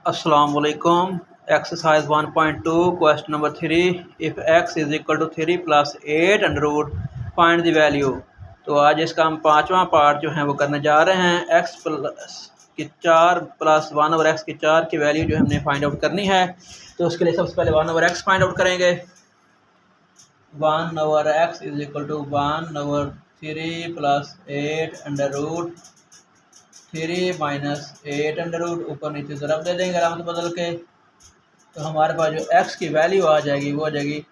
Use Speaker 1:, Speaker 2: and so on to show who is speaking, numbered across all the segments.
Speaker 1: अस्सलाम वालेकुम। Exercise 1.2 question number 3। If x is equal to 3 plus 8 under root find the value. तो आज इसका हम पाँचवा पार्ट जो है वो करने जा रहे हैं। x प्लस की 4 प्लस 1 ओवर x की 4 की वैल्यू जो हमने फाइंड आउट करनी है। तो उसके लिए सबसे पहले 1 ओवर x फाइंड आउट करेंगे। 1 over x is equal to 1 over 3 plus 8 under root 3 minus 8 under root, ऊपर नीचे ज़रब दे देंगे अलामत बदल के। तो हमारे पास जो x की वैल्यू आ जाएगी वो आ जाएगी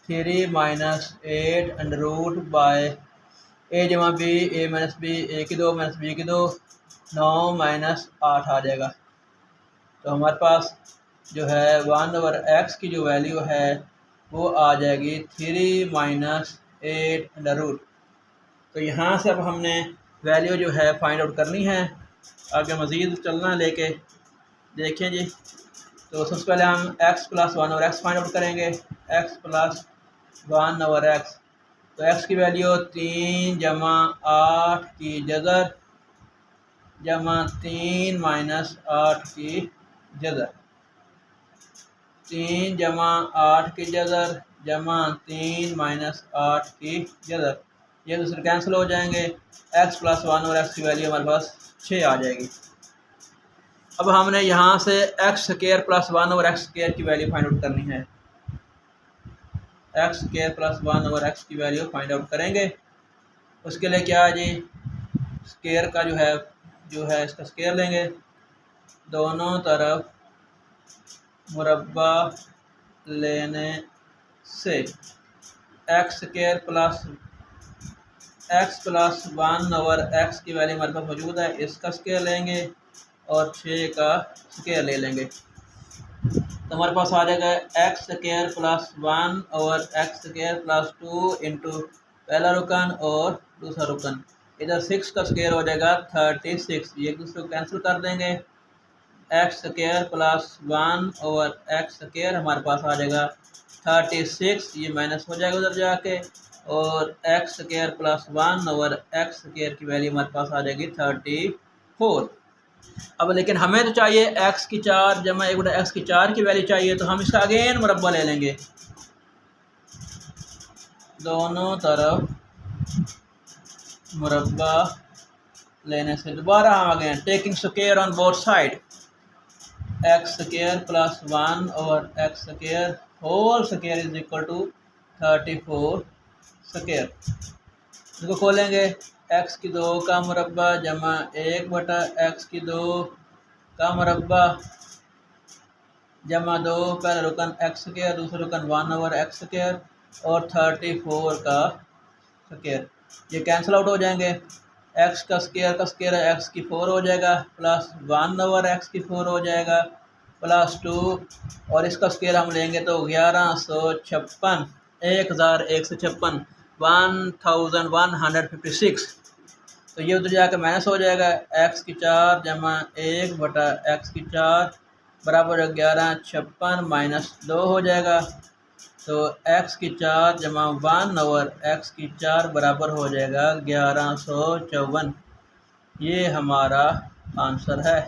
Speaker 1: 3 minus 8 under root by a जमा b, a minus b, a की 2 माइनस बी की 2, 9 माइनस 8 आ जाएगा। तो हमारे पास जो है 1 ओवर x की जो वैल्यू है वो आ जाएगी 3 माइनस 8 अंडर रूट। तो यहाँ से अब हमने वैल्यू जो है फाइंड आउट करनी है। आगे मज़ीद चलना लेके देखें जी। तो सबसे पहले हम x plus 1 over x find out करेंगे। x प्लस 1 ओवर x, तो x की वैल्यू 3 जमा 8 की जज़र जमा 3 माइनस 8 की जज़र, 3 जमा 8 की जज़र जमा 3 माइनस 8 की जज़र, ये दूसरे कैंसिल हो जाएंगे। x प्लस 1 और x की वैल्यू हमारे पास 6 आ जाएगी। अब हमने यहाँ से x square plus 1 over x square की वैल्यू फाइंड आउट करनी है। X square plus 1 over x की वैल्यू फाइंड आउट करेंगे। उसके लिए क्या है जी, स्क्वायर का जो है इसका स्क्वायर लेंगे, दोनों तरफ मुरब्बा लेने से x square plus 1 over x की वैल्यू हमारे पास मौजूद है, इसका स्क्वायर लेंगे और 6 का स्क्वायर ले लेंगे। तो हमारे पास आ जाएगा x square plus 1 over x square plus 2 into पहला रुकन और दूसरा रुकन, इधर 6 का स्क्वायर हो जाएगा 36, ये एक दूसरे को कैंसिल कर देंगे। X square plus 1 over x square हमारे पास आ जाएगा 36, ये माइनस हो जाएगा उधर जाके, और x square plus 1 over x square की वैल्यू हमारे पास आ जाएगी 34। अब लेकिन हमें तो चाहिए x की 4 जमा 1 बटा x की 4 की वैल्यू चाहिए, तो हम इसका अगेन मुरब्बा ले लेंगे, दोनों तरफ मुरब्बा लेने से दोबारा हम again taking square on both side, x square plus 1 over x square whole square is equal to 34 square. इसको खोलेंगे, x की 2 का मुरब्बा जमा 1 बटा x की 2 का मुरब्बा जमा 2 पहला रुकन x स्क्वायर, दूसरा रुकन 1 ओवर x स्क्वायर और 34 का स्क्वायर, ये कैंसिल आउट हो जाएंगे। x का स्क्वायर है x की 4 हो जाएगा, प्लस 1 ओवर x की 4 हो जाएगा, प्लस 2 और इसका स्क्वायर हम लेंगे तो 1156, 1156, 1156। तो ये उधर जाकर माइनस हो जाएगा, x की 4 जमा 1 बटा x की 4 बराबर 1156 माइनस 2 हो जाएगा। तो x की 4 जमा 1 ओवर x की 4 बराबर हो जाएगा 1154। ये हमारा आंसर है।